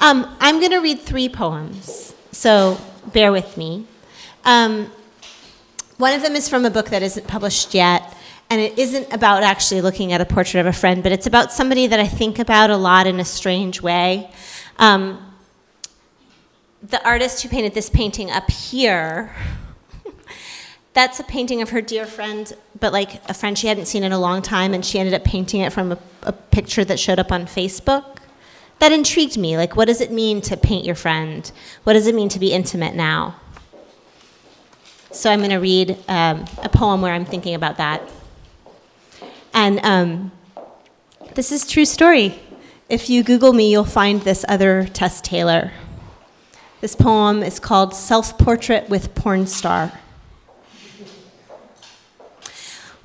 I'm going to read 3 poems, so bear with me. One of them is from a book that isn't published yet, and it isn't about actually looking at a portrait of a friend, but it's about somebody that I think about a lot in a strange way. The artist who painted this painting up here, that's a painting of her dear friend, but like a friend she hadn't seen in a long time, and she ended up painting it from a picture that showed up on Facebook. That intrigued me. Like, what does it mean to paint your friend? What does it mean to be intimate now? So I'm going to read a poem where I'm thinking about that. And this is true story. If you Google me, you'll find this other Tess Taylor. This poem is called Self-Portrait with Porn Star.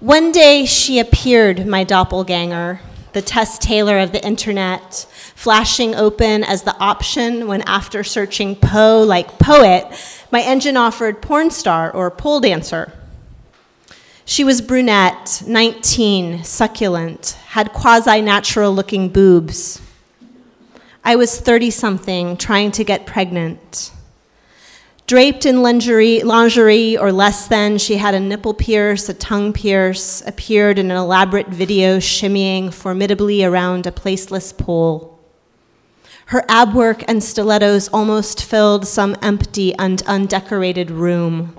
One day she appeared, my doppelganger, the Tess Taylor of the internet, flashing open as the option when, after searching Poe like poet, my engine offered porn star or pole dancer. She was brunette, 19, succulent, had quasi-natural looking boobs. I was 30-something, trying to get pregnant. Draped in lingerie or less than, she had a nipple pierce, a tongue pierce, appeared in an elaborate video shimmying formidably around a placeless pole. Her ab work and stilettos almost filled some empty and undecorated room.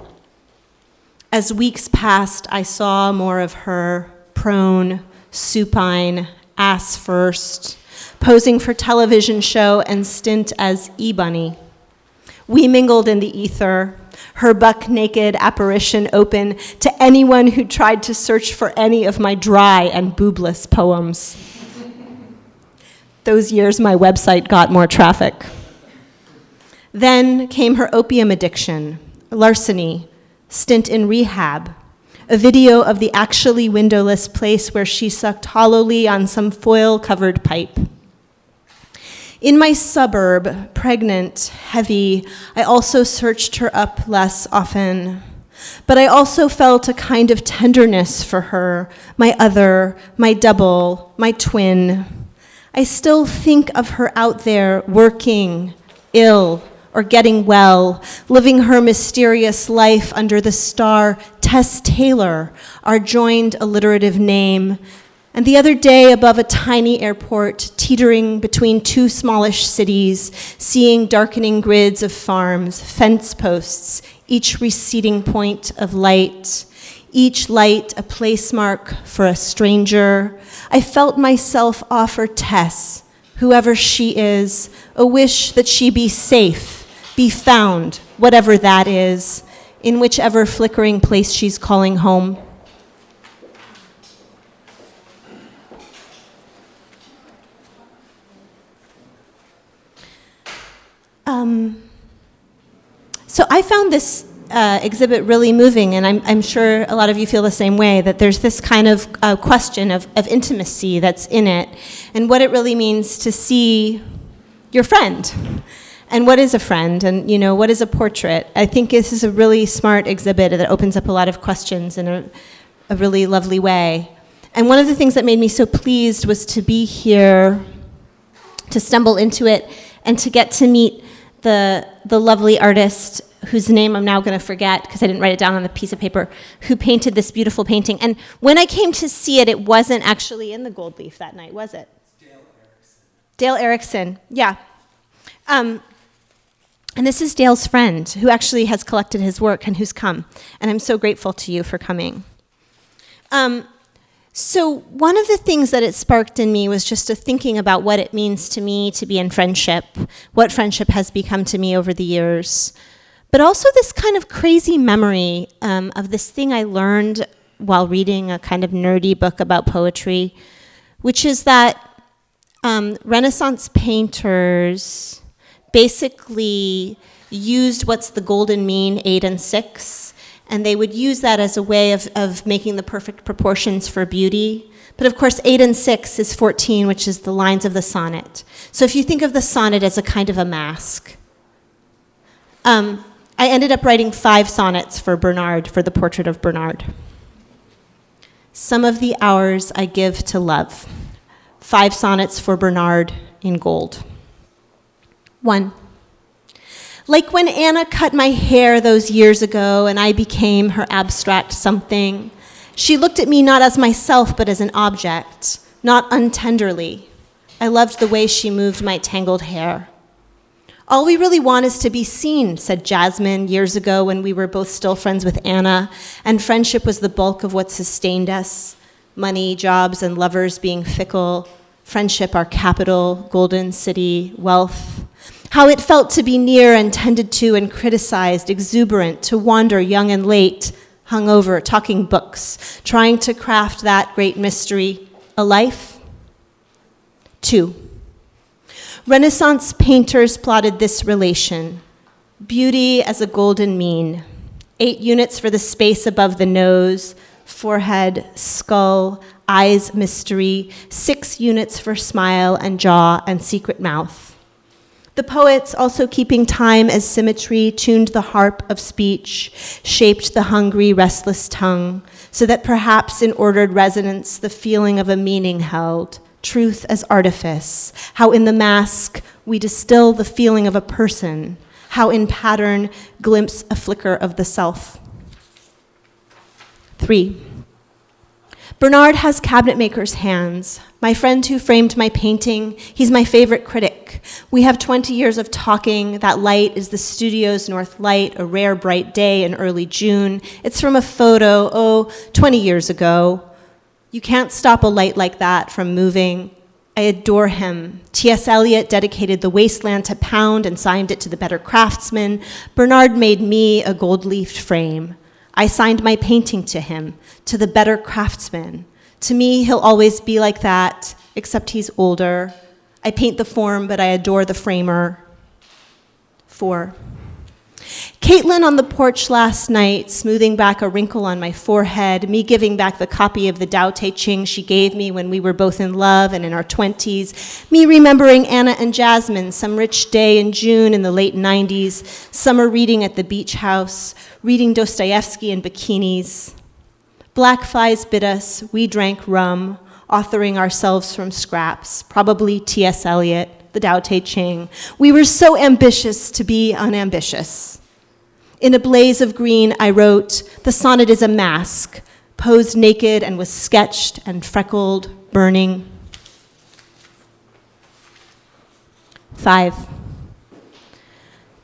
As weeks passed, I saw more of her, prone, supine, ass first, posing for television show and stint as E-Bunny. We mingled in the ether, her buck-naked apparition open to anyone who tried to search for any of my dry and boobless poems. Those years, my website got more traffic. Then came her opium addiction, larceny, stint in rehab, a video of the actually windowless place where she sucked hollowly on some foil-covered pipe. In my suburb, pregnant, heavy, I also searched her up less often. But I also felt a kind of tenderness for her, my other, my double, my twin. I still think of her out there working, ill, or getting well, living her mysterious life under the star Tess Taylor, our joined alliterative name. And the other day, above a tiny airport, teetering between 2 smallish cities, seeing darkening grids of farms, fence posts, each receding point of light, each light a place mark for a stranger, I felt myself offer Tess, whoever she is, a wish that she be safe, be found, whatever that is, in whichever flickering place she's calling home. So I found this exhibit really moving, and I'm sure a lot of you feel the same way, that there's this kind of question of intimacy that's in it, and what it really means to see your friend, and what is a friend, and what is a portrait. I think this is a really smart exhibit that opens up a lot of questions in a really lovely way. And one of the things that made me so pleased was to be here, to stumble into it, and to get to meet the lovely artist whose name I'm now going to forget because I didn't write it down on the piece of paper, who painted this beautiful painting. And when I came to see it, it wasn't actually in the Gold Leaf that night, was it? Dale Erickson. Dale Erickson, yeah. And this is Dale's friend, who actually has collected his work and who's come. And I'm so grateful to you for coming. So one of the things that it sparked in me was just a thinking about what it means to me to be in friendship, what friendship has become to me over the years. But also this kind of crazy memory of this thing I learned while reading a kind of nerdy book about poetry, which is that Renaissance painters basically used what's the golden mean, 8 and 6, and they would use that as a way of making the perfect proportions for beauty. But of course, 8 and 6 is 14, which is the lines of the sonnet. So if you think of the sonnet as a kind of a mask. I ended up writing 5 sonnets for Bernard, for the portrait of Bernard. Some of the hours I give to love. 5 sonnets for Bernard in gold. 1. Like when Anna cut my hair those years ago and I became her abstract something, she looked at me not as myself but as an object, not untenderly. I loved the way she moved my tangled hair. All we really want is to be seen, said Jasmine years ago when we were both still friends with Anna, and friendship was the bulk of what sustained us. Money, jobs, and lovers being fickle. Friendship, our capital, golden city, wealth. How it felt to be near and tended to and criticized, exuberant, to wander young and late, hungover, talking books, trying to craft that great mystery, a life. 2. Renaissance painters plotted this relation. Beauty as a golden mean. 8 units for the space above the nose, forehead, skull, eyes, mystery. 6 units for smile and jaw and secret mouth. The poets, also keeping time as symmetry, tuned the harp of speech, shaped the hungry, restless tongue, so that perhaps in ordered resonance the feeling of a meaning held, truth as artifice, how in the mask we distill the feeling of a person, how in pattern glimpse a flicker of the self. 3. Bernard has cabinetmaker's hands. My friend who framed my painting, he's my favorite critic. We have 20 years of talking. That light is the studio's north light, a rare bright day in early June. It's from a photo, 20 years ago. You can't stop a light like that from moving. I adore him. T.S. Eliot dedicated The Wasteland to Pound and signed it to the better craftsman. Bernard made me a gold-leafed frame. I signed my painting to him, to the better craftsman. To me, he'll always be like that, except he's older. I paint the form, but I adore the framer. 4. Caitlin on the porch last night, smoothing back a wrinkle on my forehead, me giving back the copy of the Tao Te Ching she gave me when we were both in love and in our 20s, me remembering Anna and Jasmine some rich day in June in the late 90s, summer reading at the beach house, reading Dostoevsky in bikinis. Black flies bit us, we drank rum, authoring ourselves from scraps, probably T.S. Eliot, the Tao Te Ching. We were so ambitious to be unambitious. In a blaze of green, I wrote, the sonnet is a mask, posed naked and was sketched and freckled, burning. 5.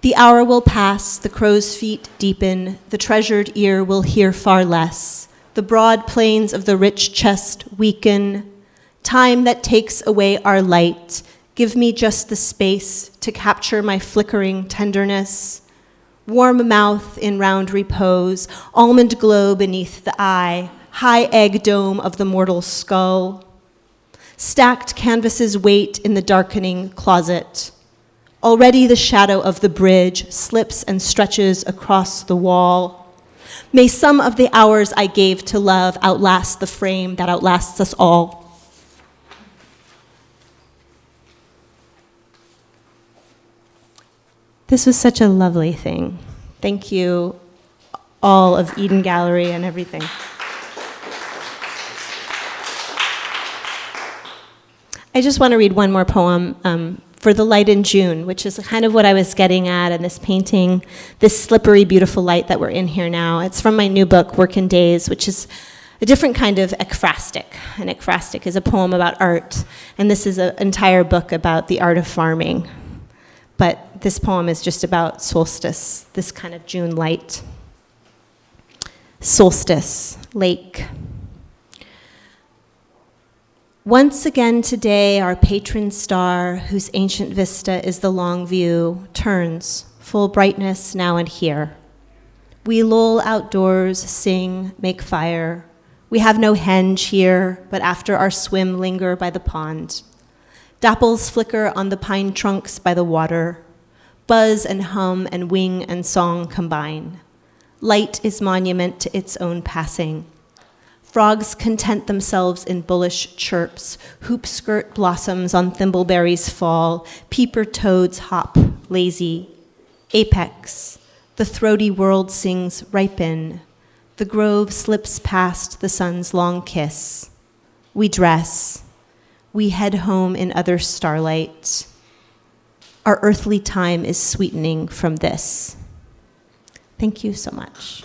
The hour will pass, the crow's feet deepen, the treasured ear will hear far less. The broad plains of the rich chest weaken. Time that takes away our light, give me just the space to capture my flickering tenderness. Warm mouth in round repose, almond glow beneath the eye, high egg dome of the mortal skull. Stacked canvases wait in the darkening closet. Already the shadow of the bridge slips and stretches across the wall. May some of the hours I gave to love outlast the frame that outlasts us all. This was such a lovely thing. Thank you, all of Eden Gallery and everything. I just want to read one more poem for the light in June, which is kind of what I was getting at in this painting, this slippery, beautiful light that we're in here now. It's from my new book, Workin' Days, which is a different kind of ekphrastic. An ekphrastic is a poem about art, and this is an entire book about the art of farming. But this poem is just about solstice, this kind of June light. Solstice, lake. Once again today, our patron star, whose ancient vista is the long view, turns, full brightness now and here. We loll outdoors, sing, make fire. We have no henge here, but after our swim linger by the pond. Dapples flicker on the pine trunks by the water. Buzz and hum and wing and song combine. Light is monument to its own passing. Frogs content themselves in bullish chirps. Hoop skirt blossoms on thimbleberries fall. Peeper toads hop, lazy. Apex, the throaty world sings ripen. The grove slips past the sun's long kiss. We dress. We head home in other starlight. Our earthly time is sweetening from this. Thank you so much.